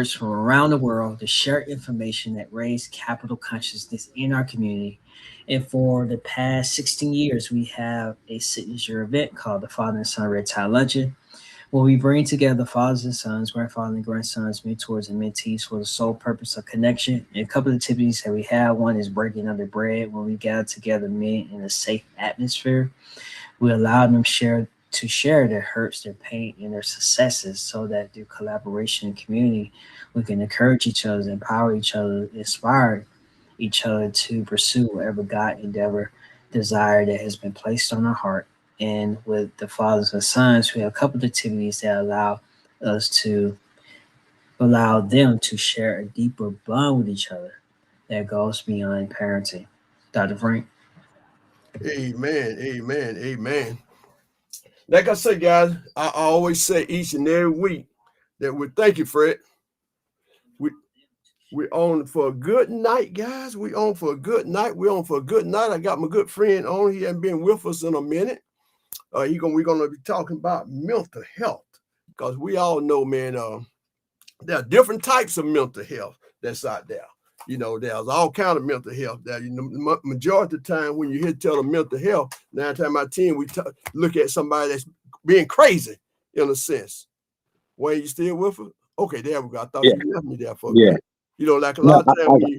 from around the world to share information that raise capital consciousness in our community. And for the past 16 years, we have a signature event called the Father and Son Red Tie Luncheon, where we bring together fathers and sons, grandfathers and grandsons, mentors and mentees for the sole purpose of connection. And a couple of activities that we have, one is breaking of the bread, when we gather together men in a safe atmosphere. We allow them share their hurts, their pain, and their successes so that through collaboration and community, we can encourage each other, empower each other, inspire each other to pursue whatever God endeavor, desire that has been placed on our heart. And with the fathers and sons, we have a couple of activities that us to allow them to share a deeper bond with each other that goes beyond parenting. Dr. Frank? Amen. Amen. Amen. Like I say, guys, I always say each and every week that we thank you, Fred. We we on for a good night, guys. We on for a good night. We on for a good night. I got my good friend on. He hasn't been with us in a minute. We're gonna be talking about mental health because we all know, man. There are different types of mental health that's out there. There's all kind of mental health. That majority of the time when you hear tell them mental health, 9 times out of 10 we look at somebody that's being crazy in a sense. Wayne, you still with us? Okay, there we go. I thought you left me there for a minute. Like a lot of times when you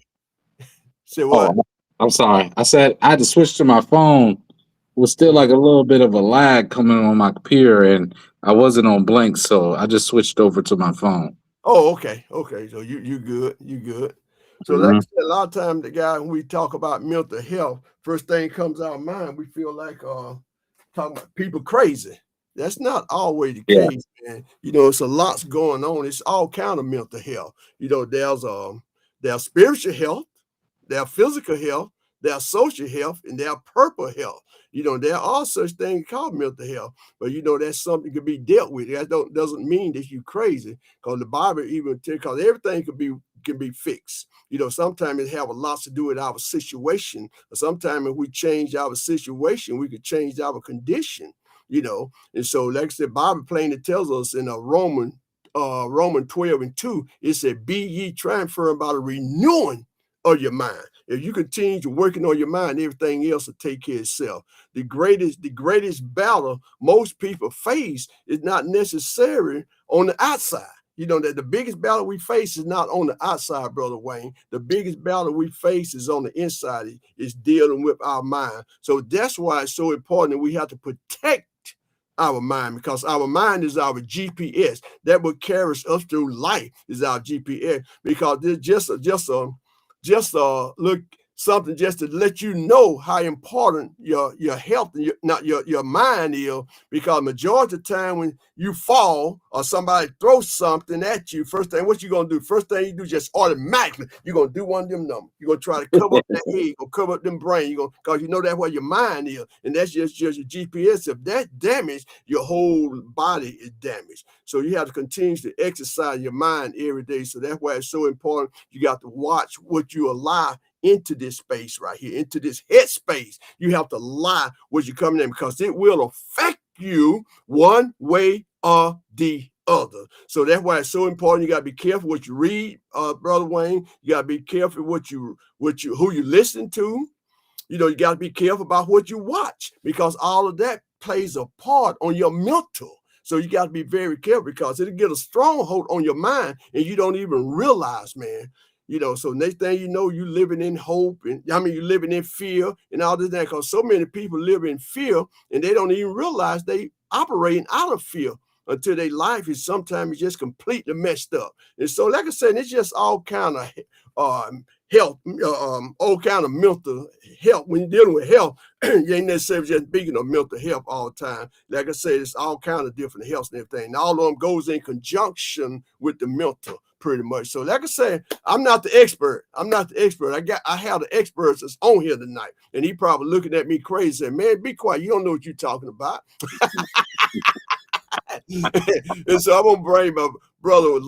say what? Oh, I'm sorry. I said I had to switch to my phone. It was still like a little bit of a lag coming on my computer, and I wasn't on blank, so I just switched over to my phone. Oh, okay. Okay. So you good. You good. So like I said, a lot of times the guy when we talk about mental health, first thing comes out of mind, we feel like talking about people crazy. That's not always the case, man. It's a lot's going on. It's all kind of mental health. There's spiritual health, there's physical health, there's social health, and there's purple health. There are such things called mental health, but that's something can be dealt with. That doesn't mean that you're crazy, because the Bible even because everything can be fixed. Sometimes it have a lot to do with our situation. Sometimes if we change our situation, we could change our condition. And so like I said, Bible plainly tells us in a Roman 12:2, it said, "Be ye transformed by the renewing of your mind." If you continue to working on your mind, everything else will take care of itself. The greatest battle most people face is not necessarily on the outside. That the biggest battle we face is not on the outside, Brother Wayne. The biggest battle we face is on the inside. It's dealing with our mind. So that's why it's so important that we have to protect our mind, because our mind is our GPS. That what carries us through life is our GPS. Because there's just look something just to let you know how important your health and your mind is, because majority of the time when you fall or somebody throws something at you, first thing what you gonna do? First thing you do just automatically you're gonna do one of them numbers. You're gonna try to cover up that head, you're gonna cover up them brain, because that's where your mind is, and that's just your GPS. If that damaged, your whole body is damaged. So you have to continue to exercise your mind every day. So that's why it's so important. You got to watch what you allow into this space right here, into this head space. You have to lie what you're coming in, because it will affect you one way or the other. So that's why it's so important. You got to be careful what you read, Brother Wayne. You got to be careful who you listen to. You got to be careful about what you watch, because all of that plays a part on your mental. So you got to be very careful, because it'll get a stronghold on your mind and you don't even realize, man. So next thing you know, you living in hope, and you living in fear and all this, because so many people live in fear and they don't even realize they operating out of fear until their life is sometimes just completely messed up. And so, like I said, it's just all kind of health, all kind of mental health. When you're dealing with health, you ain't necessarily just speaking of mental health all the time. Like I said, it's all kind of different health and everything. And all of them goes in conjunction with the mental, pretty much. So, like I said, I'm not the expert. I have the experts that's on here tonight, and he probably looking at me crazy, saying, "Man, be quiet. You don't know what you're talking about." And so I'm gonna bring my brother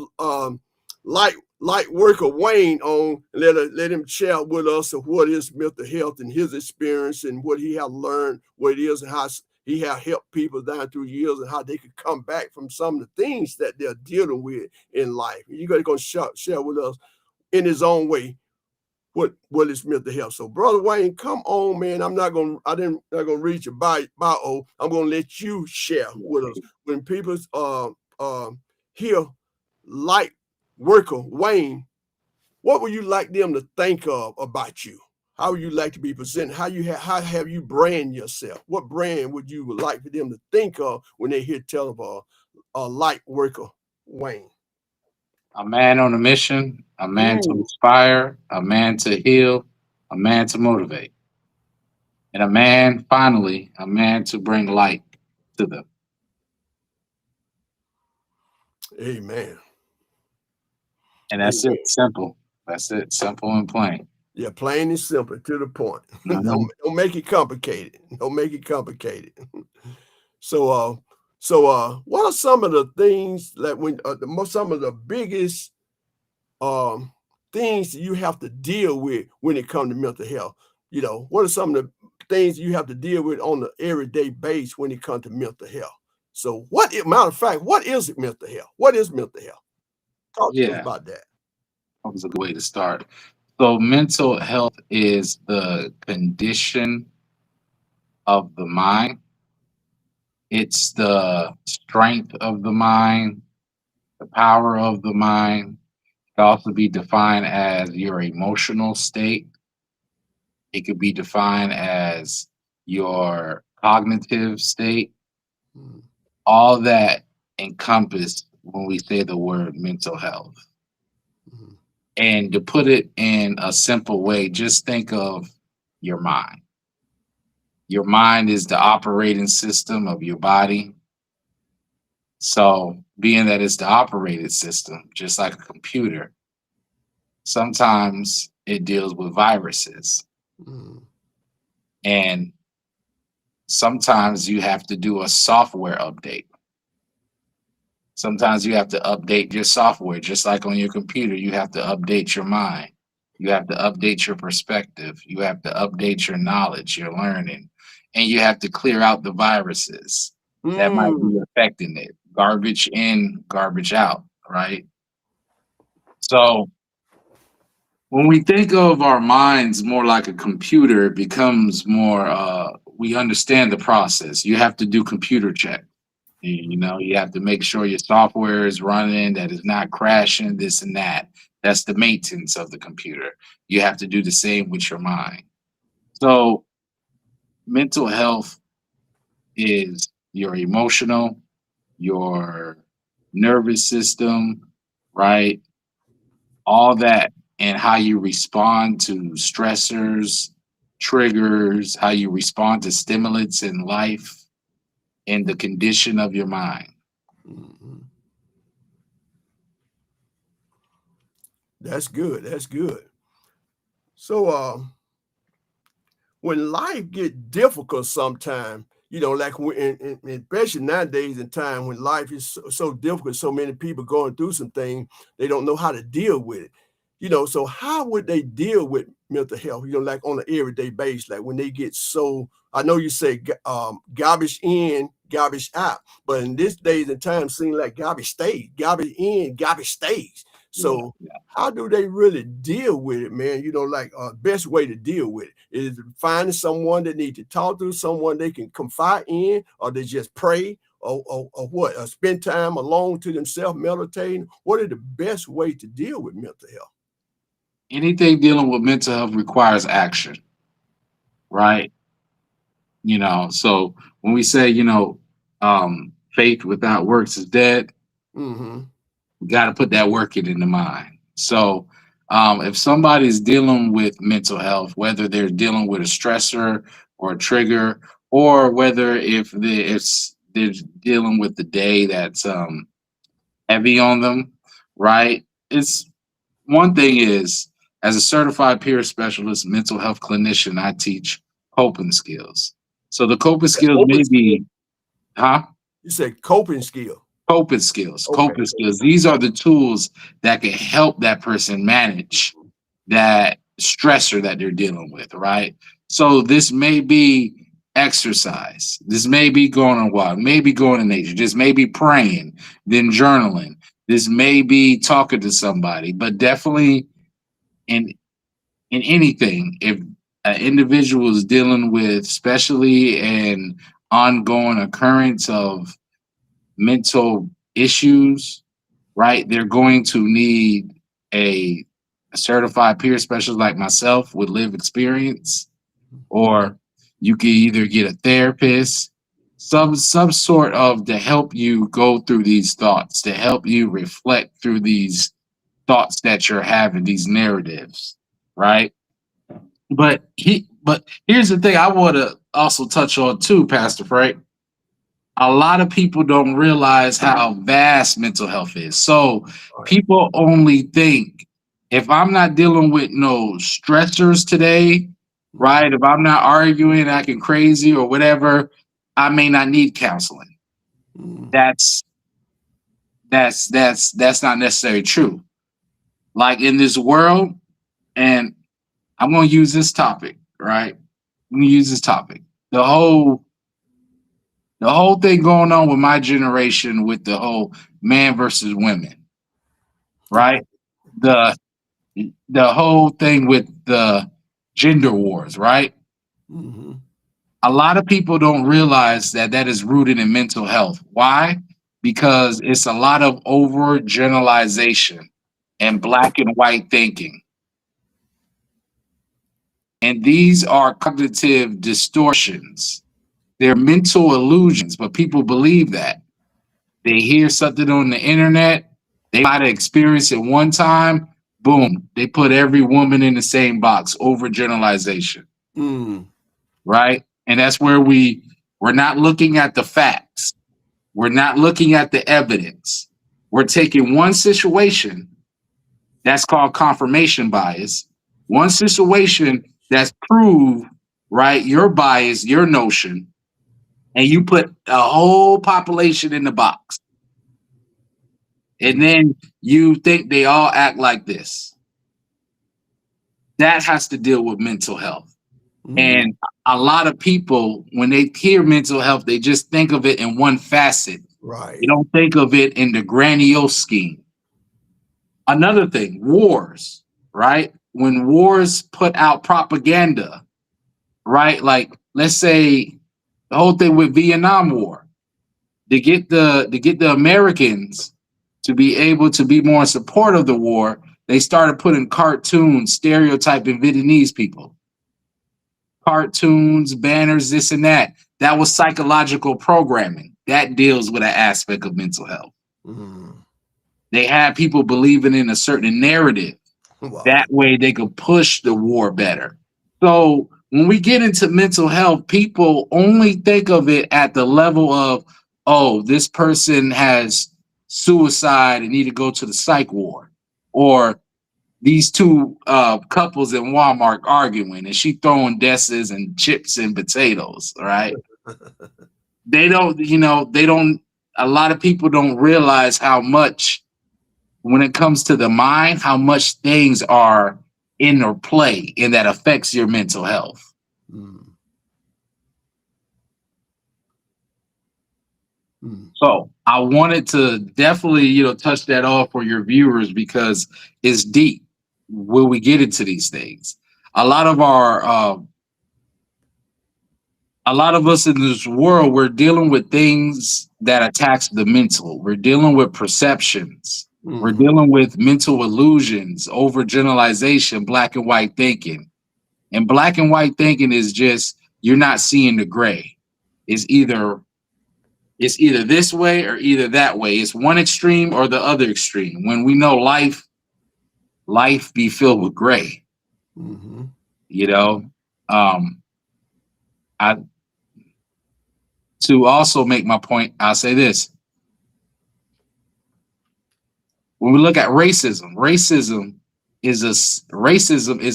Lightworker Wyane on, and let him share with us of what is mental health and his experience and what he has learned, what it is, and He has helped people down through years and how they could come back from some of the things that they're dealing with in life. You're going to share with us in his own way what is mental health. So, Brother Wyane, come on, man. I'm not gonna read your bio. I'm gonna let you share with us. When people hear Lightworker Wyane, what would you like them to think of about you? How would you like to be presented? How have you brand yourself? What brand would you like for them to think of when they hear tell of a Lightworker Wyane? A man on a mission, a man to inspire, a man to heal, a man to motivate, and a man, finally, a man to bring light to them. Amen. And that's it. Simple. That's it. Simple and plain. Yeah, plain and simple, to the point. Don't make it complicated. Don't make it complicated. So, what are some of the things that some of the biggest things you have to deal with when it comes to mental health? You know, what are some of the things you have to deal with on the everyday base when it comes to mental health? So, matter of fact, what is mental health? What is mental health? Talk to us about that. That was a good way to start. So, mental health is the condition of the mind. It's the strength of the mind, the power of the mind. It can also be defined as your emotional state. It could be defined as your cognitive state. All that encompassed when we say the word mental health. And to put it in a simple way, just think of your mind. Your mind is the operating system of your body. So, being that it's the operating system, just like a computer, sometimes it deals with viruses. And sometimes you have to do a software update. Sometimes you have to update your software, just like on your computer. You have to update your mind. You have to update your perspective. You have to update your knowledge, your learning, and you have to clear out the viruses that might be affecting it. Garbage in, garbage out, right? So when we think of our minds more like a computer, it becomes more, we understand the process. You have to do computer check. You know, you have to make sure your software is running, that it's not crashing, this and that. That's the maintenance of the computer. You have to do the same with your mind. So mental health is your emotional, your nervous system, right? All that, and how you respond to stressors, triggers, how you respond to stimulants in life, and the condition of your mind. That's good. That's good. So when life get difficult sometimes, you know, like especially nowadays in time when life is so difficult, so many people going through some things, they don't know how to deal with it. You know, so how would they deal with mental health, you know, like on an everyday basis, like when they get so, I know you say garbage in, garbage out, but in this days and time, seems like garbage stays, garbage in, garbage stays. So how do they really deal with it, man? You know, like best way to deal with it is finding someone that need to talk to, someone they can confide in, or they just pray, or what, or spend time alone to themselves, meditating. What are the best way to deal with mental health? Anything dealing with mental health requires action, right? You know, so when we say, you know, faith without works is dead, we got to put that work in the mind. So if somebody's dealing with mental health, whether they're dealing with a stressor or a trigger, or whether if they're dealing with the day that's heavy on them, right? It's one thing is, as a certified peer specialist, mental health clinician, I teach coping skills. So the coping skills may be, You said coping skill. Coping skills. Okay. Coping skills. These are the tools that can help that person manage that stressor that they're dealing with, right? So this may be exercise. This may be going on a walk, maybe going to nature. This may be praying, then journaling. This may be talking to somebody, but definitely in anything, if an individual is dealing with, especially an ongoing occurrence of mental issues, right? They're going to need a certified peer specialist like myself with lived experience, or you can either get a therapist, some sort of to help you go through these thoughts, to help you reflect through these thoughts that you're having, these narratives, right? But here's the thing I want to also touch on too, Pastor Frank. A lot of people don't realize how vast mental health is. So people only think, if I'm not dealing with no stressors today, right? If I'm not arguing, acting crazy or whatever, I may not need counseling. That's not necessarily true. Like in this world, and I'm going to use this topic, right? I'm going to use this topic. The whole thing going on with my generation with the whole man versus women, right? The whole thing with the gender wars, right? Mm-hmm. A lot of people don't realize that is rooted in mental health. Why? Because it's a lot of overgeneralization and black and white thinking. And these are cognitive distortions. They're mental illusions, but people believe that. They hear something on the internet, they might have experienced it one time, boom, they put every woman in the same box, overgeneralization. Right? And that's where we're not looking at the facts. We're not looking at the evidence. We're taking one situation that's called confirmation bias, one situation that's proved, right, your bias, your notion, and you put a whole population in the box. And then you think they all act like this. That has to deal with mental health. And a lot of people, when they hear mental health, they just think of it in one facet. Right. They don't think of it in the grandiose scheme. Another thing, wars, right? When wars put out propaganda, right? Like, let's say the whole thing with Vietnam War, to get the Americans to be able to be more in support of the war, they started putting cartoons stereotyping Vietnamese people. Cartoons, banners, this and that. That was psychological programming. That deals with an aspect of mental health. They had people believing in a certain narrative. Wow. That way they could push the war better. So when we get into mental health, people only think of it at the level of, oh, this person has suicide and need to go to the psych ward. Or these two couples in Walmart arguing and she throwing desses and chips and potatoes, right? A lot of people don't realize how much, when it comes to the mind, how much things are in or play and that affects your mental health. So I wanted to definitely, touch that off for your viewers because it's deep when we get into these things. A lot of us in this world, we're dealing with things that attach the mental. We're dealing with perceptions. We're dealing with mental illusions, overgeneralization, black and white thinking. And black and white thinking is just, you're not seeing the gray. It's either this way or either that way. It's one extreme or the other extreme. When we know life be filled with gray. To also make my point, I'll say this. When we look at racism is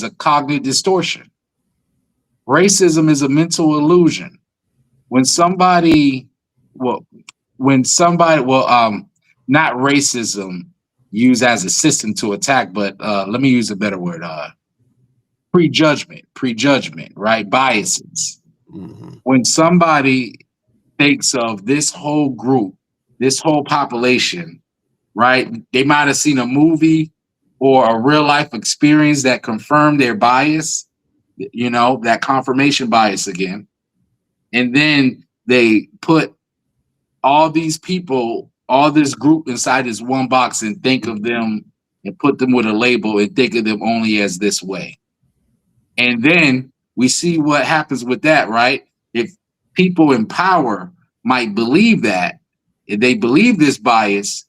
a cognitive distortion. Racism is a mental illusion. Not racism used as a system to attack, but let me use a better word. Prejudgment, right? Biases. When somebody thinks of this whole group, this whole population, right? They might have seen a movie or a real life experience that confirmed their bias, you know, that confirmation bias again. And then they put all these people, all this group inside this one box and think of them and put them with a label and think of them only as this way. And then we see what happens with that, right? If people in power might believe that, if they believe this bias,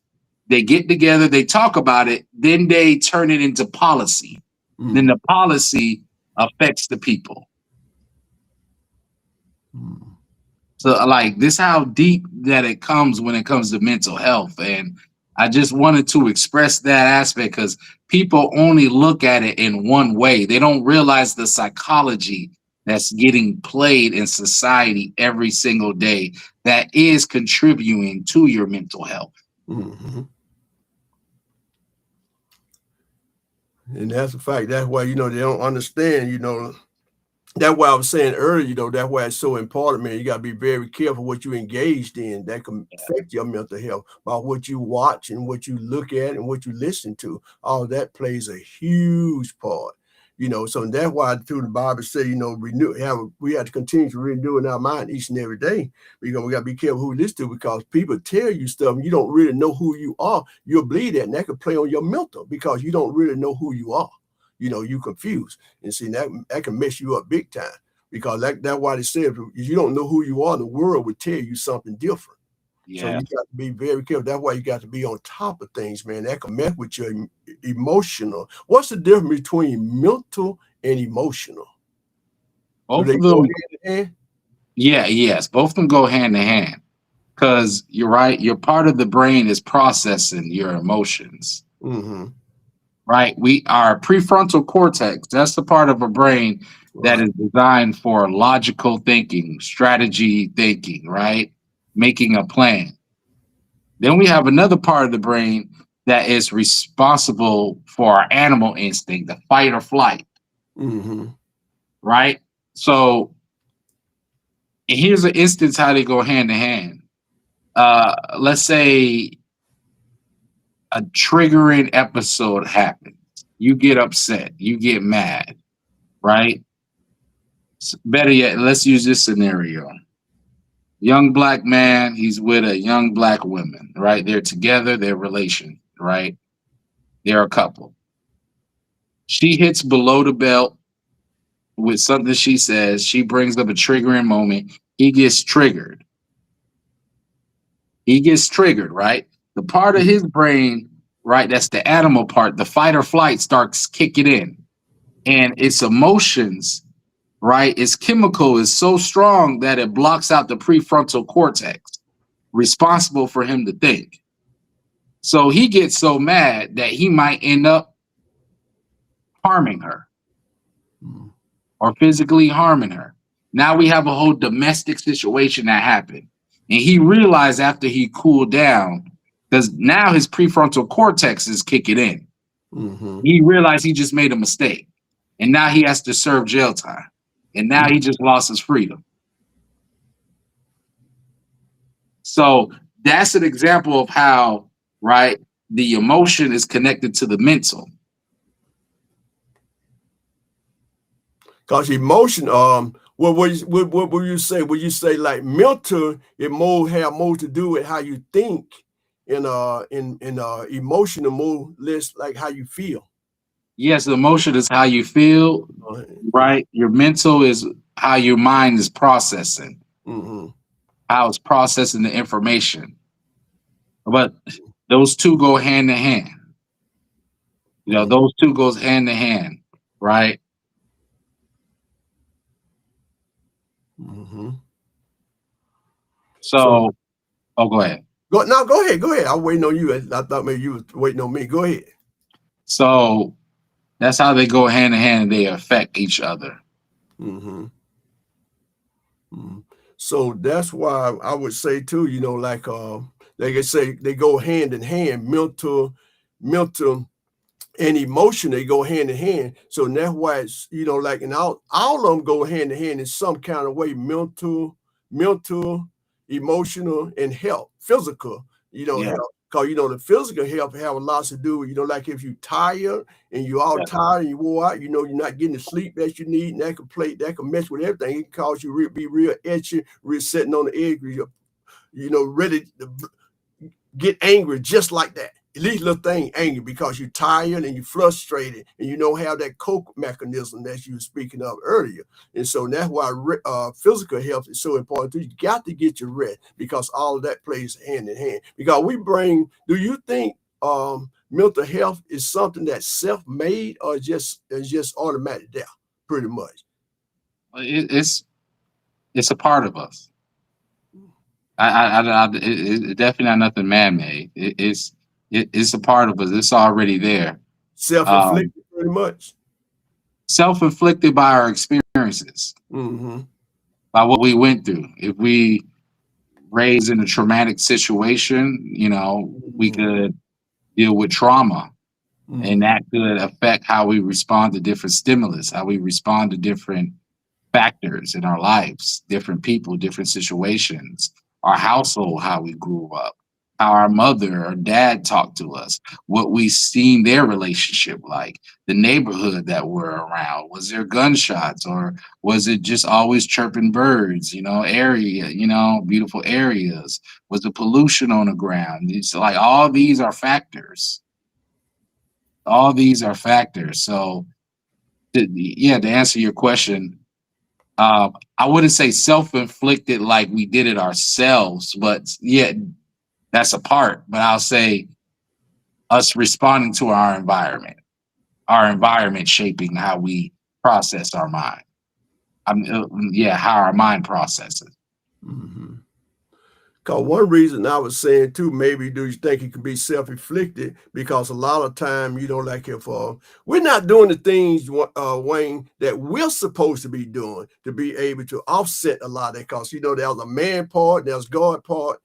they get together, they talk about it, then they turn it into policy. Then the policy affects the people. So like this how deep that it comes when it comes to mental health. And I just wanted to express that aspect because people only look at it in one way. They don't realize the psychology that's getting played in society every single day that is contributing to your mental health. And that's a fact. That's why, you know, they don't understand, you know. That's why I was saying earlier, you know, that's why it's so important, man. You got to be very careful what you engaged in. That can affect your mental health by what you watch and what you look at and what you listen to. All that plays a huge part, you know. So that's why through the Bible say, you know, we have to continue to renew in our mind each and every day. Because we got to be careful who we listen to, because people tell you stuff and you don't really know who you are. You'll believe that, and that can play on your mental because you don't really know who you are. You know, you confused, and see that can mess you up big time, because that's why they said if you don't know who you are, the world would tell you something different. Yeah. So you got to be very careful. That's why you got to be on top of things, man. That can mess with your emotional. What's the difference between mental and emotional? Both of them go hand in hand? Yeah, yes, both of them go hand in hand. Because you're right, your part of the brain is processing your emotions. Right? Our prefrontal cortex, that's the part of our brain that is designed for logical thinking, strategy thinking, right? Making a plan. Then we have another part of the brain that is responsible for our animal instinct, the fight or flight. Right? So here's an instance how they go hand in hand. Let's say a triggering episode happens. You get upset, you get mad, right? Better yet, let's use this scenario. Young black man, he's with a young black woman, right? They're together, they're relation, right? They're a couple. She hits below the belt with something she says. She brings up a triggering moment. He gets triggered. Right? The part of his brain, right, that's the animal part, the fight or flight starts kicking in. And its emotions, right, its chemical is so strong that it blocks out the prefrontal cortex, responsible for him to think. So he gets so mad that he might end up harming her or physically harming her. Now we have a whole domestic situation that happened. And he realized after he cooled down, because now his prefrontal cortex is kicking in. He realized he just made a mistake. And now he has to serve jail time. And now he just lost his freedom. So that's an example of how, right, the emotion is connected to the mental. Because emotion, what will you say? Would you say like mental, it have more to do with how you think, and emotional more less like how you feel? Yes, the emotion is how you feel, right? Your mental is how your mind is processing, how it's processing the information. But those two go hand in hand. You know, those two goes hand in hand, right? So, go ahead. Go ahead. I'm waiting on you. I thought maybe you were waiting on me. Go ahead. So that's how they go hand in hand and they affect each other. So that's why I would say too, you know, like I say, they go hand in hand. Mental and emotion, they go hand in hand. So that's why it's, you know, like, and all of them go hand in hand in some kind of way: mental, emotional, and health, physical, you know, Yeah. health. Because, you know, the physical health have a lot to do with, you know, like if you tired and you all Yeah. tired and you wore out, you know, you're not getting the sleep that you need, and that can mess with everything. It can cause you to be real etchy, real sitting on the edge, you know, ready to get angry just like that. At least little thing angry because you're tired and you're frustrated and you don't have that cope mechanism that you were speaking of earlier. And so that's why physical health is so important too. You got to get your rest because all of that plays hand in hand. Because do you think mental health is something that's self-made or is just automatic there, pretty much? It's a part of us. It's definitely not nothing man-made. It's a part of us. It's already there. Self-inflicted, pretty much. Self-inflicted by our experiences, Mm-hmm. by what we went through. If we raised in a traumatic situation, you know, we could deal with trauma, and that could affect how we respond to different stimulus, how we respond to different factors in our lives, different people, different situations, our household, how we grew up, how our mother or dad talked to us, what we seen their relationship like, the neighborhood that we're around. Was there gunshots or was it just always chirping birds, you know, area, you know, beautiful areas? Was the pollution on the ground? It's like all these are factors. All these are factors. So, yeah, to answer your question, I wouldn't say self-inflicted like we did it ourselves, but yeah, that's a part. But I'll say us responding to our environment shaping how we process our mind. Yeah, how our mind processes. Mm-hmm. Because one reason I was saying too, maybe do you think it could be self-inflicted? Because a lot of time, you know, like if we're not doing the things, Wayne, that we're supposed to be doing to be able to offset a lot of that. Because, you know, there's a man part, there's God part,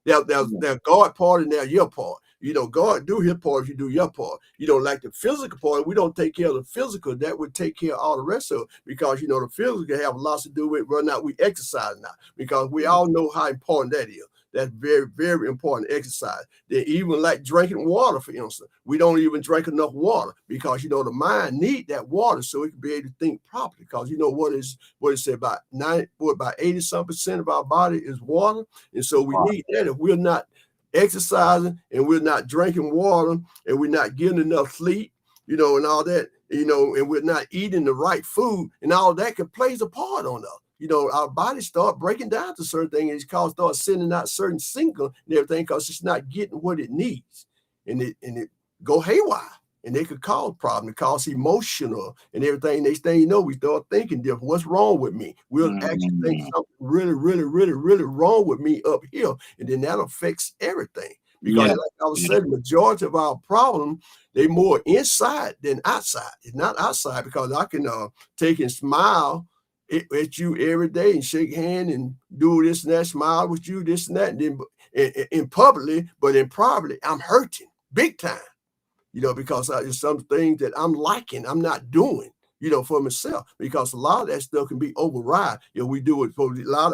there's God part, and there's your part. You know, God do his part if you do your part. You know, like the physical part, we don't take care of the physical. That would take care of all the rest of it. Because, you know, the physical have a lot to do with whether or not we exercise now. Because we all know how important that is. That's very, very important exercise. Then even like drinking water, for instance, we don't even drink enough water because, you know, the mind need that water so it can be able to think properly. Because, you know, what it said about 80% of our body is water. And so we need that. If we're not exercising and we're not drinking water and we're not getting enough sleep, you know, and all that, you know, and we're not eating the right food and all that can plays a part on us. You know, our body start breaking down to certain things. It's called start sending out certain signals and everything because it's not getting what it needs. And it go haywire. And they could cause problems, cause emotional and everything. Next thing you know, we start thinking different. What's wrong with me? We'll actually think something really, really, really, really wrong with me up here. And then that affects everything. Because like I was saying, the majority of our problems, they more inside than outside. It's not outside because I can take and smile at you every day and shake hand and do this and that, smile with you, this and that, and then in publicly, but in privately, I'm hurting big time, you know, because there's some things that I'm liking, I'm not doing, you know, for myself, because a lot of that stuff can be override. You know, we do it for a lot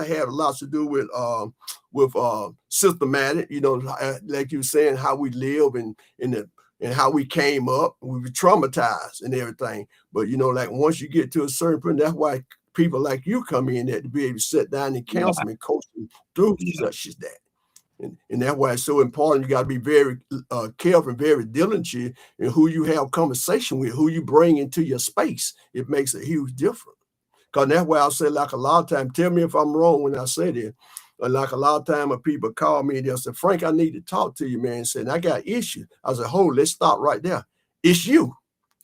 to do with systematic, you know, like you were saying, how we live and how we came up, we were traumatized and everything. But, you know, like once you get to a certain point, that's why people like you come in there to be able to sit down and counsel and coach them through such as that. And that's why it's so important. You got to be very careful and very diligent in who you have conversation with, who you bring into your space. It makes a huge difference. Because that's why I say, like a lot of times, tell me if I'm wrong when I say this. Like a lot of time when people call me, they'll say, Frank, I need to talk to you, man. And I got issues. I said, let's stop right there. It's you.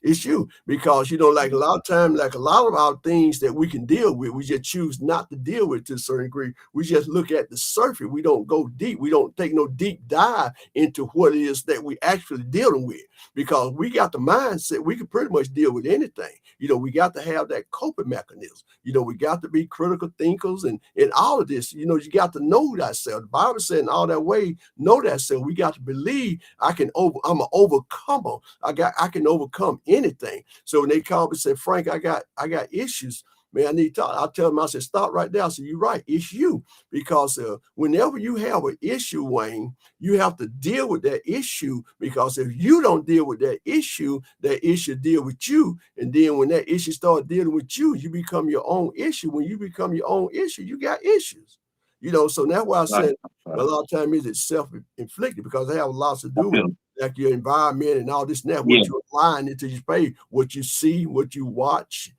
It's you, because, you know, like a lot of times, like a lot of our things that we can deal with, we just choose not to deal with to a certain degree. We just look at the surface. We don't go deep. We don't take no deep dive into what it is that we actually dealing with, because we got the mindset. We can pretty much deal with anything. You know, we got to have that coping mechanism. You know, we got to be critical thinkers and all of this. You know, you got to know thyself. The Bible said in all that way, know thyself. We got to believe I'm an overcomer. I can overcome anything. So when they called me and said, Frank, I got issues, man, I need to talk. I tell them, I said, stop right there. I said, you're right, it's you. Because whenever you have an issue, Wayne, you have to deal with that issue, because if you don't deal with that issue deal with you. And then when that issue starts dealing with you, you become your own issue. When you become your own issue, you got issues. You know, so that's why I said a lot of times it's self-inflicted, because they have lots to do with like your environment and all this and that, what you're applying into your space, what you see, what you watch,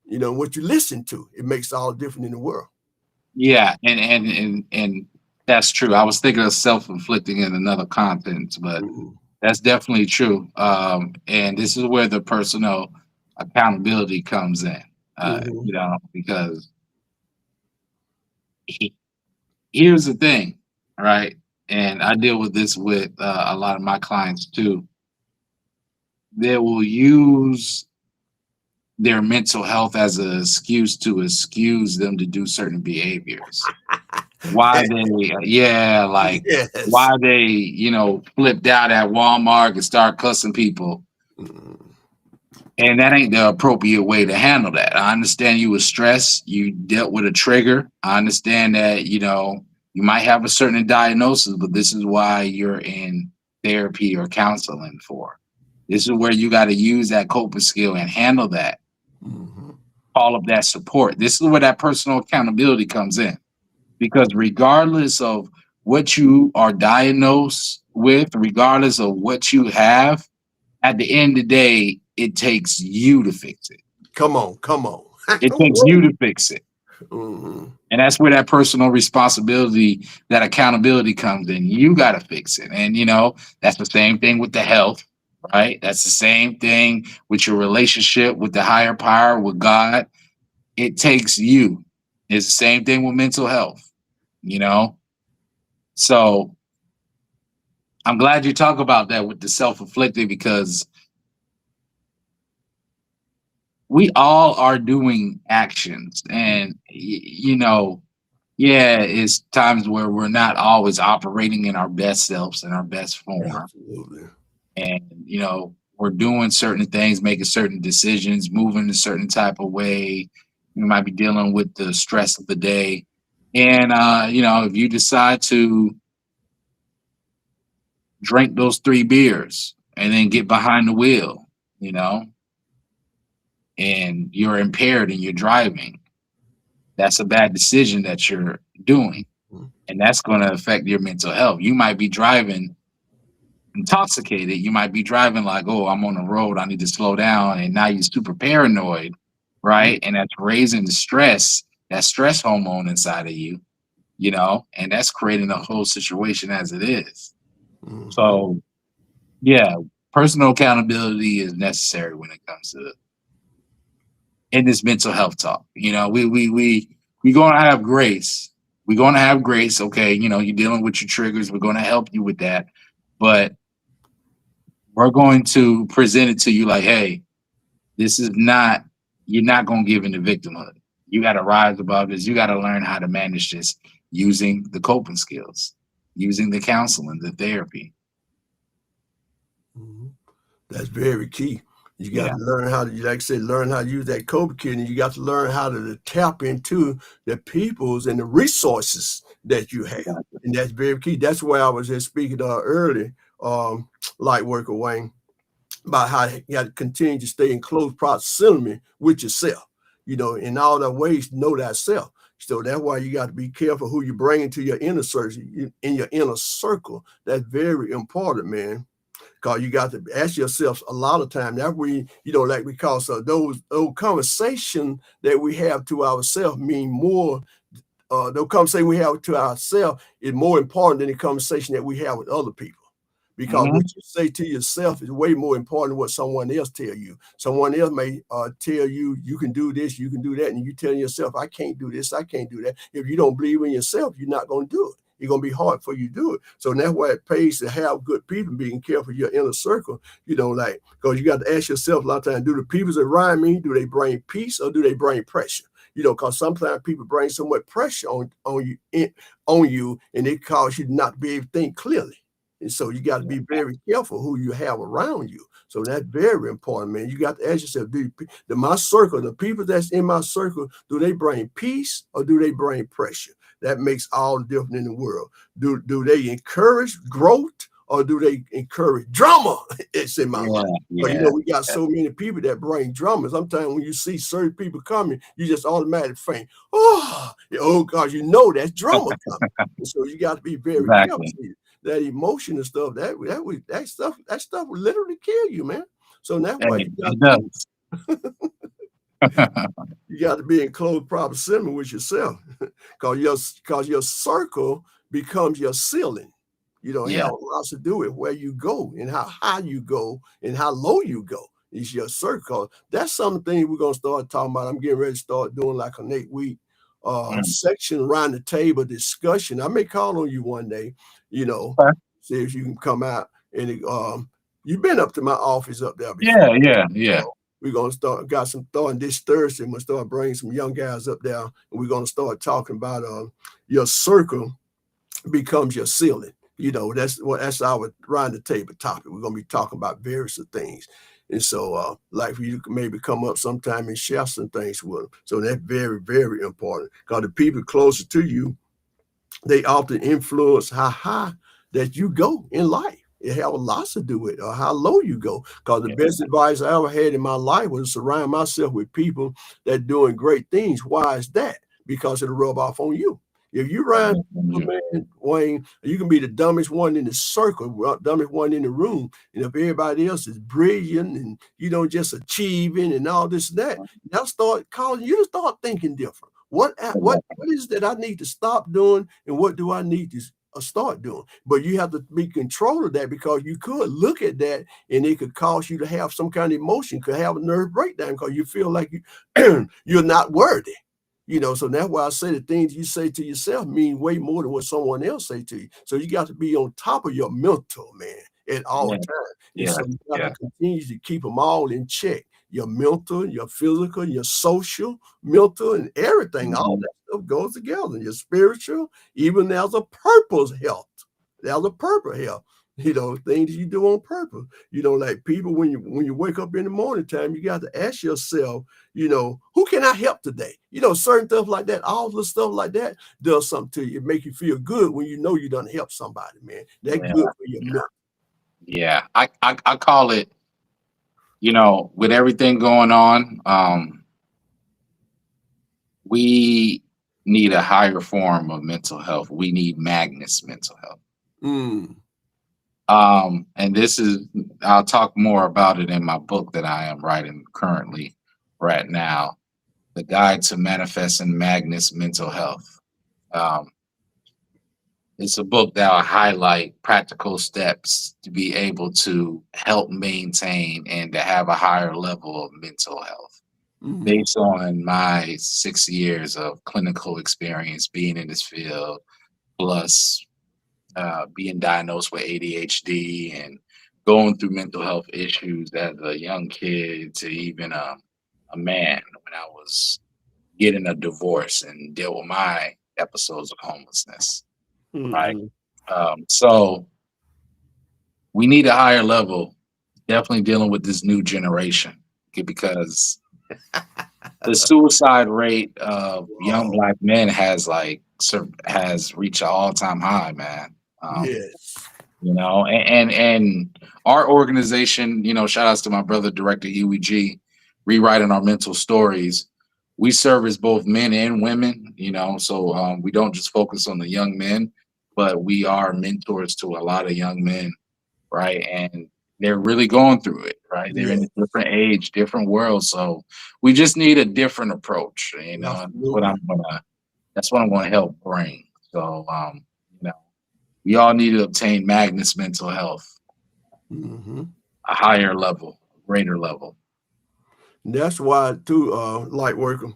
you know, what you listen to. It makes all different in the world. Yeah, and that's true. I was thinking of self-inflicting in another context, but that's definitely true. And this is where the personal accountability comes in. You know, because here's the thing, right? And I deal with this with a lot of my clients too. They will use their mental health as an excuse to excuse them to do certain behaviors. Why they, like why they, you know, flipped out at Walmart and start cussing people. And that ain't the appropriate way to handle that. I understand you were stressed, you dealt with a trigger. I understand that, you know, you might have a certain diagnosis, but this is why you're in therapy or counseling for. This is where you got to use that coping skill and handle that. All of that support. This is where that personal accountability comes in. Because regardless of what you are diagnosed with, regardless of what you have, at the end of the day, it takes you to fix it. Come on. It takes you to fix it. And that's where that personal responsibility, that accountability comes in. You got to fix it. And, you know, that's the same thing with the health, right? That's the same thing with your relationship with the higher power, with God. It takes you. It's the same thing with mental health, you know? So I'm glad you talk about that with the self-inflicted, because we all are doing actions, and you know, it's times where we're not always operating in our best selves and our best form. Absolutely. And you know, we're doing certain things, making certain decisions, moving a certain type of way. We might be dealing with the stress of the day, and you know, if you decide to drink those 3 beers and then get behind the wheel, you know, and you're impaired and you're driving, that's a bad decision that you're doing. And that's going to affect your mental health. You might be driving intoxicated. You might be driving like, oh, I'm on the road, I need to slow down. And now you're super paranoid, right? And that's raising the stress, that stress hormone inside of you, you know, and that's creating a whole situation as it is. So, yeah, personal accountability is necessary when it comes to in this mental health talk. You know, we gonna have grace. We're gonna have grace. Okay, you know, you're dealing with your triggers. We're gonna help you with that, but we're going to present it to you like, hey, this is not. You're not gonna give in to victimhood. You got to rise above this. You got to learn how to manage this using the coping skills, using the counseling, the therapy. That's very key. You got to learn how to, like I said, learn how to use that coping kit, and you got to learn how to tap into the peoples and the resources that you have. And that's very key. That's why I was just speaking earlier, Lightworker Wayne, about how you got to continue to stay in close proximity with yourself, you know, in all the ways to know thyself. So that's why you got to be careful who you bring into your inner circle, in your inner circle. That's very important, man. Because you got to ask yourself a lot of time. That we, you know, like because of those conversations that we have to ourselves mean more. The conversation we have to ourselves is more important than the conversation that we have with other people. because what you say to yourself is way more important than what someone else tell you. Someone else may tell you, you can do this, you can do that, and you telling yourself, I can't do this, I can't do that. If you don't believe in yourself, you're not going to do it. It's going to be hard for you to do it. So that's why it pays to have good people, being careful of your inner circle, like, because you got to ask yourself a lot of times, do the people around me, do they bring peace or do they bring pressure? Because sometimes people bring so much pressure on you, and it causes you not to be able to think clearly. And so you got to be very careful who you have around you. So that's very important, man. You got to ask yourself, my circle, the people that's in my circle, do they bring peace or do they bring pressure? That makes all the difference in the world. Do they encourage growth or do they encourage drama? It's in my life. But we got so many people that bring drama. Sometimes when you see certain people coming, you just automatically think, oh God, that's drama coming. And so you got to be very careful. That emotion and stuff, that stuff will literally kill you, man. So that's why you got to be in close proximity with yourself, because your circle becomes your ceiling. It has lots to do with where you go and how high you go and how low you go. It's your circle. That's something we're gonna start talking about. I'm getting ready to start doing like an 8-week section around the table discussion. I may call on you one day, see if you can come out. And you've been up to my office up there before. Yeah. We're going to got some starting this Thursday. We'll start bringing some young guys up there, and we're going to start talking about your circle becomes your ceiling. That's our round the table topic. We're going to be talking about various things. And so like for you can maybe come up sometime and share some things with them. So that's very, very important, because the people closer to you, they often influence how high that you go in life. It has a lot to do with how low you go. Because the best advice I ever had in my life was to surround myself with people that doing great things. Why is that? Because it'll rub off on you. If you run, man, Wayne, you can be the dumbest one in the circle, dumbest one in the room. And if everybody else is brilliant and just achieving and all this and that, that'll start causing you to start thinking different. What is that I need to stop doing, and what do I need to start doing? But you have to be control of that, because you could look at that and it could cause you to have some kind of emotion, could have a nerve breakdown, because you feel like you're not worthy. So that's why I say the things you say to yourself mean way more than what someone else say to you. So you got to be on top of your mental, man, at all times. And so you got to continue to keep them all in check. Your mental, your physical, your social, mental, and everything. All that stuff goes together. Your spiritual, even there's a purpose health. There's a purpose health. Things you do on purpose. Like people, when you wake up in the morning time, you got to ask yourself, who can I help today? Certain stuff like that, all the stuff like that does something to you. It make you feel good when you done help somebody, man. That's good for your mental. Yeah, I call it, with everything going on, we need a higher form of mental health. We need Magnus mental health. And I'll talk more about it in my book that I am writing currently right now, The Guide to Manifesting Magnus Mental Health. It's a book that will highlight practical steps to be able to help maintain and to have a higher level of mental health. Based on my 6 years of clinical experience being in this field, plus being diagnosed with ADHD and going through mental health issues as a young kid to even a man when I was getting a divorce and deal with my episodes of homelessness. Right. So we need a higher level, definitely dealing with this new generation, because the suicide rate of young Black men has reached an all-time high, man. And our organization, shout outs to my brother, Director UEG, Rewriting Our Mental Stories. We service both men and women, so we don't just focus on the young men, but we are mentors to a lot of young men, right? And they're really going through it, right? They're in a different age, different world. So we just need a different approach, and that's what I'm gonna help bring. So we all need to obtain Magnus mental health. a higher level, greater level. That's why, too, Lightworker,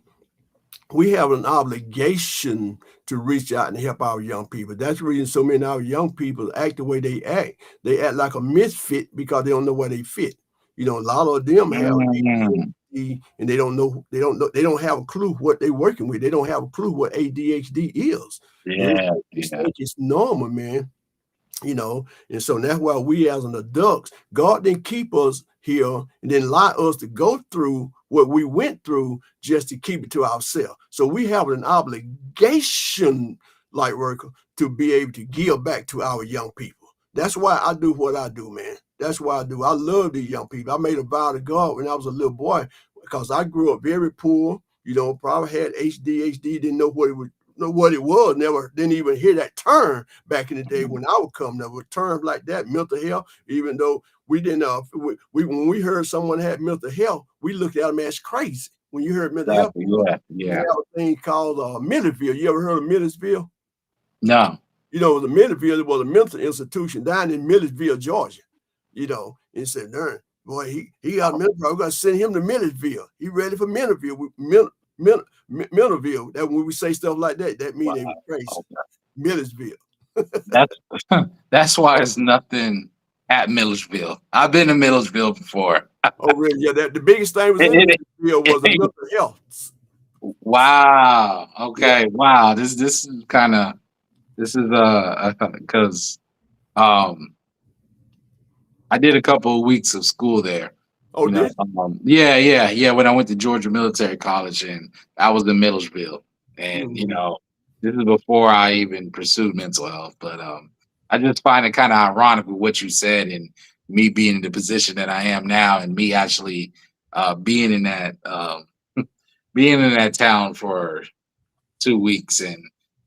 we have an obligation to reach out and help our young people. That's the reason so many of our young people act the way they act. They act like a misfit because they don't know where they fit. You know, a lot of them have ADHD and they don't have a clue what they're working with. They don't have a clue what ADHD is. Yeah, they think it's normal, man. You know, and so that's why we as an adults, God didn't keep us here and then allow us to go through what we went through just to keep it to ourselves. So we have an obligation, Lightworker, to be able to give back to our young people. That's why I do what I do, man. That's why I do. I love these young people. I made a vow to God when I was a little boy because I grew up very poor, you know, probably had ADHD, didn't know what it was, never didn't even hear that term back in the day when I would come. There were terms like that, mental health, even though we didn't when we heard someone had mental health, we looked at them as crazy. When you heard mental health, yeah. We have a thing called Milledgeville. You ever heard of Milledgeville? No. You know, the Milledgeville was a mental institution down in Milledgeville, Georgia. You know, and said, boy, he got mental problem. We're gonna send him to Milledgeville. He ready for Milledgeville. Milledgeville. That when we say stuff like that, that means they were crazy. Milledgeville. That's why it's nothing at Milledgeville. I've been to Milledgeville before. Oh, really? Yeah, the biggest thing was in Milledgeville was the mental health. Wow. Okay. Yeah. Wow. This is because I did a couple of weeks of school there. Oh, did yeah. When I went to Georgia Military College, and I was in Milledgeville, and you know, this is before I even pursued mental health. But I just find it kind of ironic with what you said, and me being in the position that I am now, and me actually being in that town for 2 weeks, and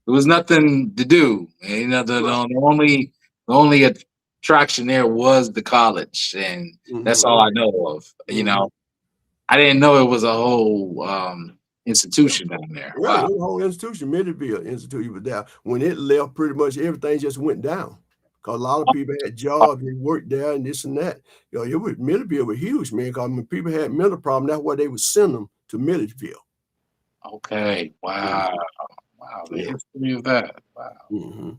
there was nothing to do. And, you know, the only attraction there was the college, and that's all I know of. You know, I didn't know it was a whole institution down there. Right, wow. The whole institution, Milledgeville Institute was down. When it left, pretty much everything just went down. Because a lot of people had jobs and worked there and this and that. You know, Milledgeville was huge, man. Because when people had mental problems, that's why they would send them to Milledgeville. Okay. Wow. Wow. The history of that. Wow.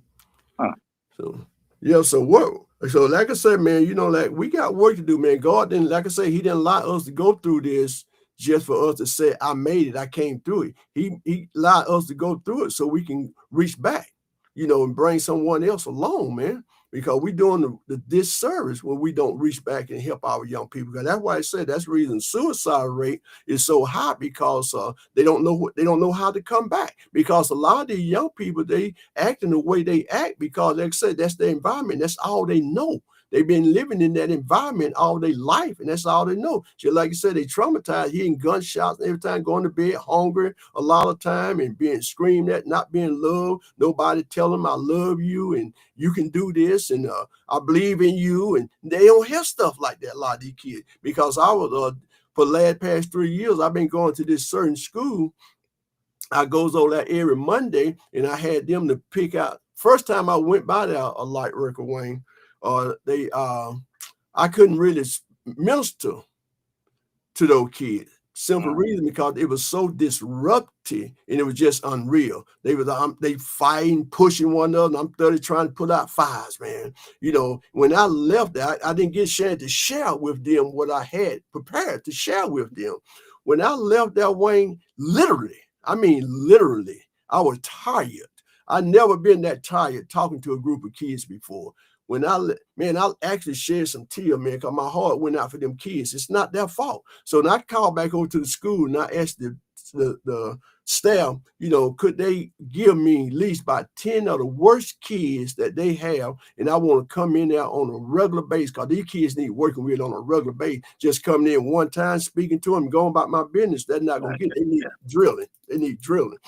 So like I said, man, you know, like we got work to do, man. God didn't, like I said, he didn't allow us to go through this just for us to say, I made it, I came through it. He allowed us to go through it so we can reach back, you know, and bring someone else along, man. Because we're doing the disservice when we don't reach back and help our young people. Because that's why I said that's the reason suicide rate is so high, because they don't know how to come back. Because a lot of these young people, they act in the way they act because, like I said, that's their environment. That's all they know. They've been living in that environment all their life, and that's all they know. Just like you said, they traumatized, hearing gunshots every time, going to bed hungry a lot of time, and being screamed at, not being loved. Nobody tell them I love you and you can do this, and I believe in you. And they don't hear stuff like that, a lot of these kids. Because I was for the past 3 years, I've been going to this certain school. I goes over that every Monday, and I had them to pick out. First time I went by there, a Lightworker, Wyane. I couldn't really minister to those kids. Simple reason, because it was so disruptive and it was just unreal. They fighting, pushing one another. And I'm 30 trying to put out fires, man. You know, when I left, I didn't get a chance to share with them what I had prepared to share with them. When I left that, Wyane, literally, I was tired. I've never been that tired talking to a group of kids before. When I actually shed some tears, man, because my heart went out for them kids. It's not their fault. So then I called back over to the school and I asked the staff, you know, could they give me at least about 10 of the worst kids that they have, and I want to come in there on a regular basis, because these kids need working with on a regular basis. Just coming in one time, speaking to them, going about my business, that's not going to get it. They need drilling. They need drilling.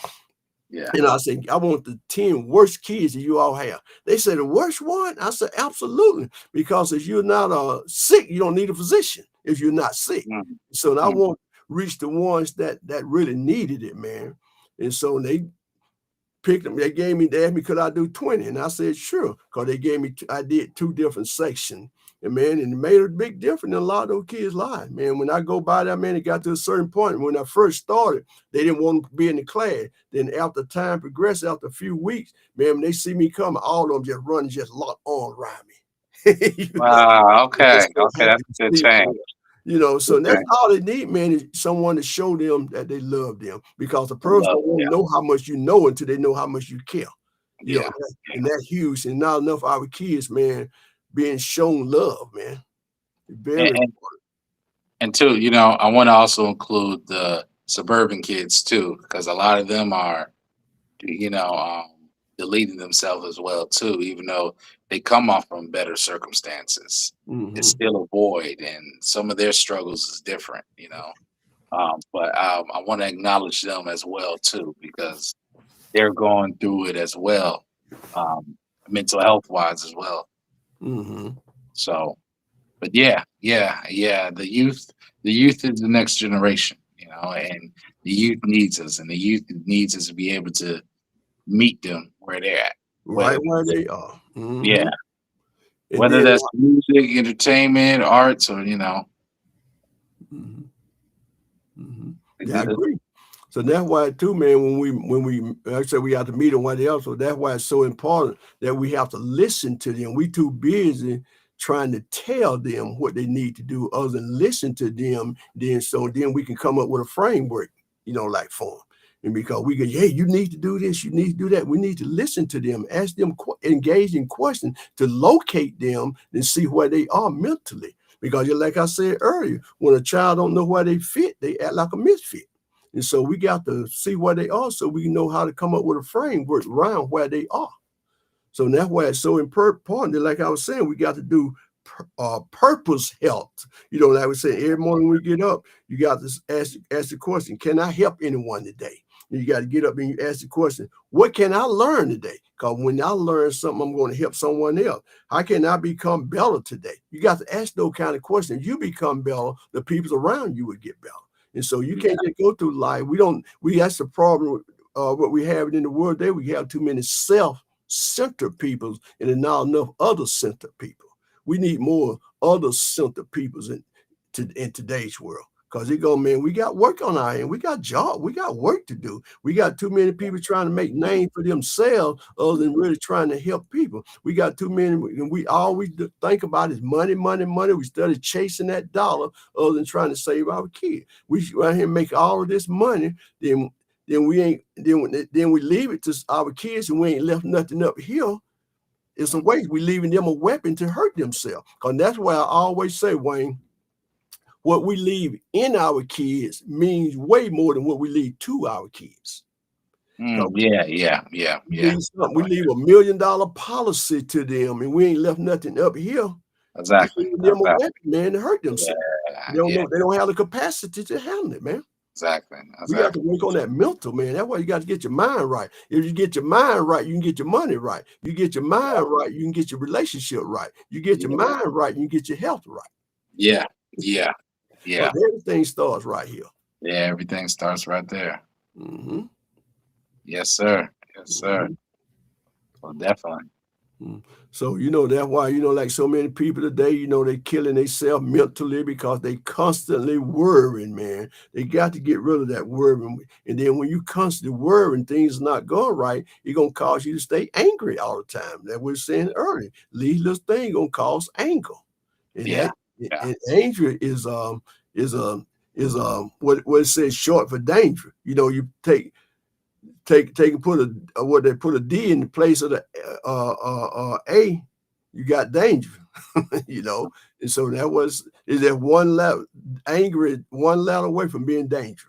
Yeah. And I said, I want the 10 worst kids that you all have. They said, the worst one? I said, absolutely. Because if you're not sick, you don't need a physician if you're not sick. So I want to reach the ones that really needed it, man. And so they picked them. They asked me, could I do 20? And I said, sure. Because they gave me, I did 2 different sections. And man, and it made a big difference in a lot of those kids' lives. Man, when I go by that, man, it got to a certain point. When I first started, they didn't want to be in the class. Then after time progressed, after a few weeks, man, when they see me coming, all of them just run and just lock on around me. Wow. Okay. So Okay. That's a good change. So that's all they need, man, is someone to show them that they love them, because a person won't know how much you know until they know how much you care. And that's huge. And not enough of our kids, man, being shown love, man. Very important. And too, I want to also include the suburban kids too, because a lot of them are, deleting themselves as well too, even though they come off from better circumstances. It's still a void, and some of their struggles is different, but I want to acknowledge them as well too, because they're going through it as well, mental health wise as well. So, but yeah, the youth is the next generation, and the youth needs us, and the youth needs us to be able to meet them where they're at, right where they are. Yeah, and whether that's music, entertainment, arts, or Yeah, I agree. So that's why too, man, when we like I said, we have to meet them where they are. So that's why it's so important that we have to listen to them. We too busy trying to tell them what they need to do other than listen to them. Then we can come up with a framework, like for them. And because we go, hey, you need to do this, you need to do that. We need to listen to them, ask them, engage in questions to locate them and see where they are mentally. Because like I said earlier, when a child don't know where they fit, they act like a misfit. And so we got to see where they are so we know how to come up with a framework around where they are. So that's why it's so important that, like I was saying, we got to do purpose health. Like I was saying, every morning when we get up, you got to ask the question, can I help anyone today? And you got to get up and you ask the question, what can I learn today? Because when I learn something, I'm going to help someone else. How can I become better today? You got to ask those kind of questions. You become better, the people around you would get better. And so you can't just go through life. That's the problem. What we have in the world today, we have too many self-centered people and not enough other-centered people. We need more other-centered people in today's world. Because man, we got work on our end. We got we got work to do. We got too many people trying to make names for themselves other than really trying to help people. We got too many, and we always think about is money, money, money. We started chasing that dollar other than trying to save our kids. We right here make all of this money, then we leave it to our kids and we ain't left nothing up here. It's a waste. We leaving them a weapon to hurt themselves. Because that's why I always say, Wayne, what we leave in our kids means way more than what we leave to our kids. Yeah. We leave $1 million policy to them, and we ain't left nothing up here. Exactly. Them a weapon, man, to hurt themselves. They don't have the capacity to handle it, man. Exactly. We got to work on that mental, man. That's why you got to get your mind right. If you get your mind right, you can get your money right. You get your mind right, you can get your relationship right. You get your mind right, you can get your health right. Yeah. But everything starts right here. Yeah, everything starts right there. Yes, sir. Well, definitely. So, that's why, like so many people today, they killing themselves mentally because they constantly worrying, man. They got to get rid of that worrying. And then when you constantly worrying, things not going right, it's going to cause you to stay angry all the time. That we were saying earlier. These little things going to cause anger. And and anger is what it says short for danger. You take and put a D in the place of the A, you got danger. And so that one level, angry, one letter away from being dangerous.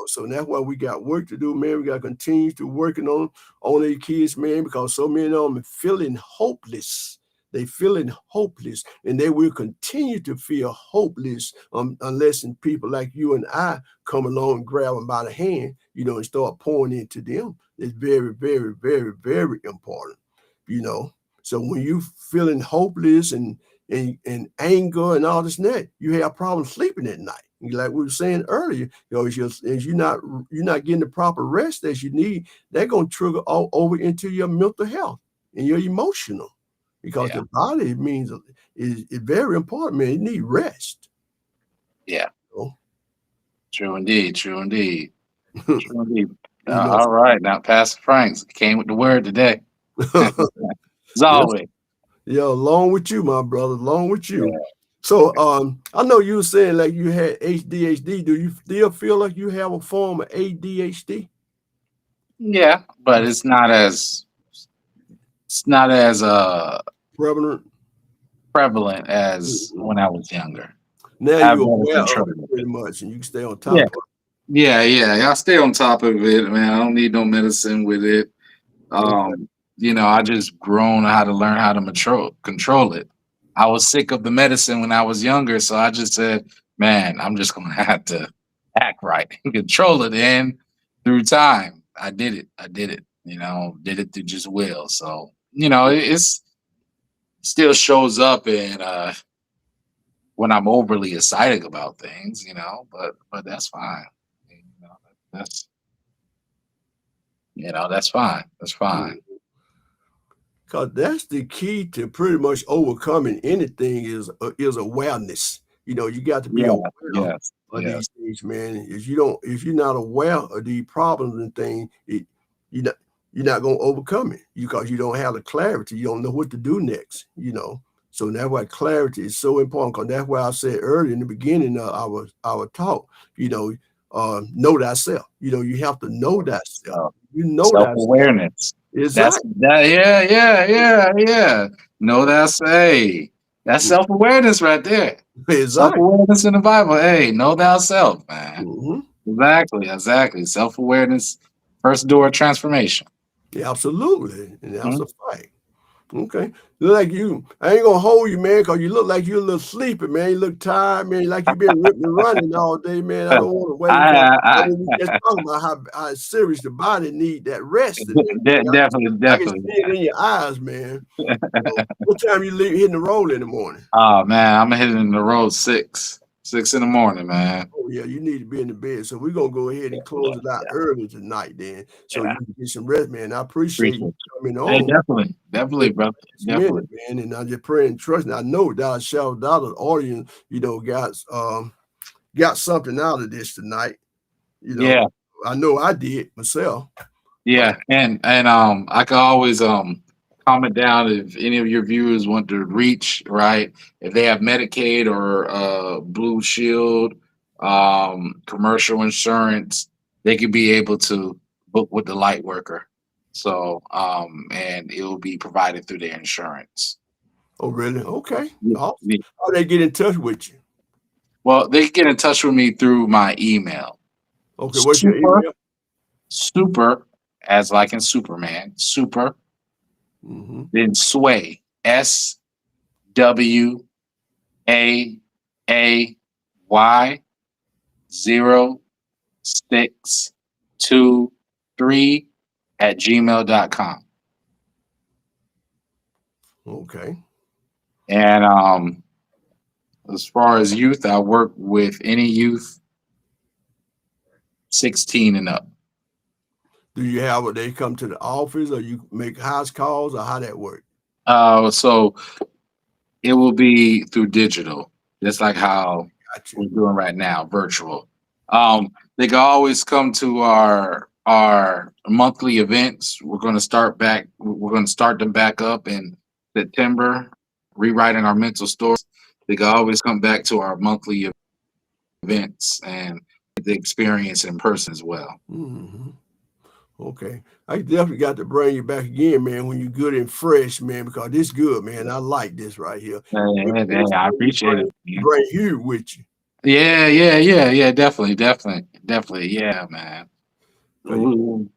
So that's why we got work to do, man. We got to continue to working on these kids, man, because so many of them are feeling hopeless. They feeling hopeless, and they will continue to feel hopeless unless people like you and I come along and grab them by the hand, and start pouring into them. It's very, very, very, very important, So when you feeling hopeless and anger and all this and that, you have problems sleeping at night. Like we were saying earlier, as you're not getting the proper rest as you need, they're gonna trigger all over into your mental health and your emotional. because the body means is very important, man. It needs rest. Yeah. You know? True indeed. True indeed. True indeed. You know, All right. Now, Pastor Franks came with the word today. As always. Yeah, along with you, my brother, along with you. Yeah. So I know you were saying like you had ADHD. Do you still feel like you have a form of ADHD? Yeah, but it's not as Prevalent. prevalent as when I was younger. Now I have you're better aware of control. it pretty much, and you can stay on top Yeah. of it. Yeah. I stay on top of it, man. I don't need no medicine with it. I just grown how to learn how to control it. I was sick of the medicine when I was younger, so I just said, man, I'm just gonna have to act right and control it. And through time, I did it. Did it through just will. So, it's still shows up in when I'm overly excited about things, but that's fine. That's that's fine. That's fine. Because that's the key to pretty much overcoming anything is awareness. You got to be Yeah, aware yes, of yes. these things, man. If you're not aware of these problems and things, you're not gonna overcome it because you don't have the clarity. You don't know what to do next. So that's why clarity is so important. Because that's why I said earlier in the beginning of our talk. Know thyself. You have to know thyself. You know thyself. Self-awareness. Exactly. Yeah. Know that's self-awareness right there. Exactly. Self-awareness in the Bible. Hey, know thyself, man. Mm-hmm. Exactly. Self-awareness, first door of transformation. Yeah, absolutely. And that's a fact. Okay. Look like I ain't gonna hold you, man, because you look like you're a little sleepy, man. You look tired, man, like you've been ripping and running all day, man. I don't want to wait until we just talking about how serious the body need that rest. Definitely. I can see it in your eyes, man. What time you hitting the road in the morning? Oh man, I'm hitting the road 6 in the morning, man. Oh yeah, you need to be in the bed. So we're gonna go ahead and close it out early tonight, then, so you can get some rest, man. I appreciate you coming on. Hey, definitely, brother. Definitely, man. And I just pray and trust. And I know that shout out the audience, got something out of this tonight. Yeah. I know I did myself. Yeah, and I can always comment down if any of your viewers want to reach, right? If they have Medicaid or Blue Shield, commercial insurance, they could be able to book with the Lightworker. So and it will be provided through their insurance. Oh, really? Okay. Yeah. How they get in touch with you? Well, they can get in touch with me through my email. Okay, what's your email? Super, as like in Superman, super. Then sway, SWAAY 0623 @gmail.com. Okay. And as far as youth, I work with any youth 16 and up. Do you have what they come to the office, or you make house calls, or how that work? So it will be through digital, just like how we're doing right now, virtual. They can always come to our monthly events. We're going to start them back up in September, rewriting our mental stories. They can always come back to our monthly events and get the experience in person as well. Okay, I definitely got to bring you back again, man, when you're good and fresh, man, because this good, man. I like this right here. I appreciate it. Bring you with you. Yeah, definitely. Yeah, man. We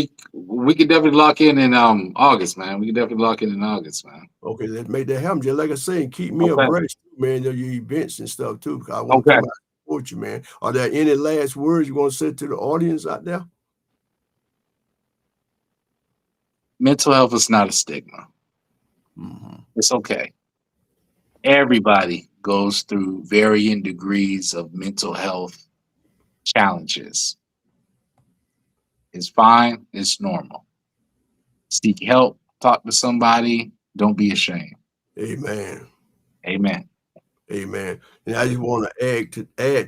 could definitely lock in August, man. We could definitely lock in August, man. Okay, let's make that happen. Just like I say, and keep me abreast, man, of your events and stuff too. Because I want to come out and support you, man. Are there any last words you want to say to the audience out there? Mental health is not a stigma. It's okay. Everybody goes through varying degrees of mental health challenges. It's fine. It's normal. Seek help. Talk to somebody. Don't be ashamed. Amen. Amen. Amen. And I just want to add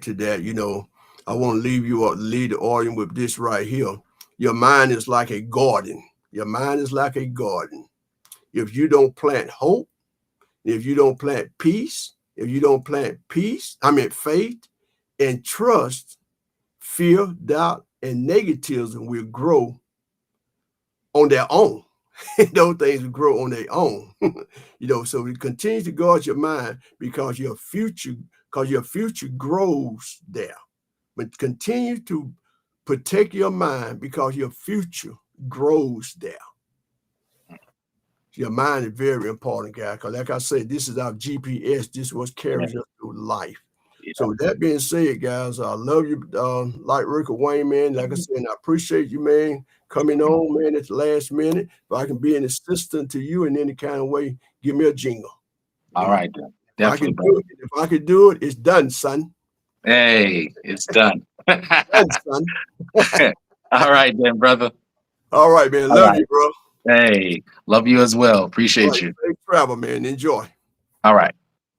to that, I want to lead the audience with this right here. Your mind is like a garden. Your mind is like a garden. If you don't plant hope, if you don't plant peace, faith and trust, fear, doubt, and negativism will grow on their own. Those things will grow on their own. So we continue to guard your mind because your future grows there. But continue to protect your mind because your future grows there. Your mind is very important, guys. Because like I said, this is our GPS. This is what carries us through life. Yeah. So with that being said, guys, I love you, Lightworker Wyane, man. Like I said, I appreciate you, man, coming on, man, at the last minute. If I can be an assistant to you in any kind of way, give me a jingle. All right, then. Definitely. If I can do it, it's done, son. Hey, it's done. Done, son. All right, then, brother. All right, man. Love you, bro. Hey, love you as well. Appreciate you. Safe travel, man. Enjoy. All right.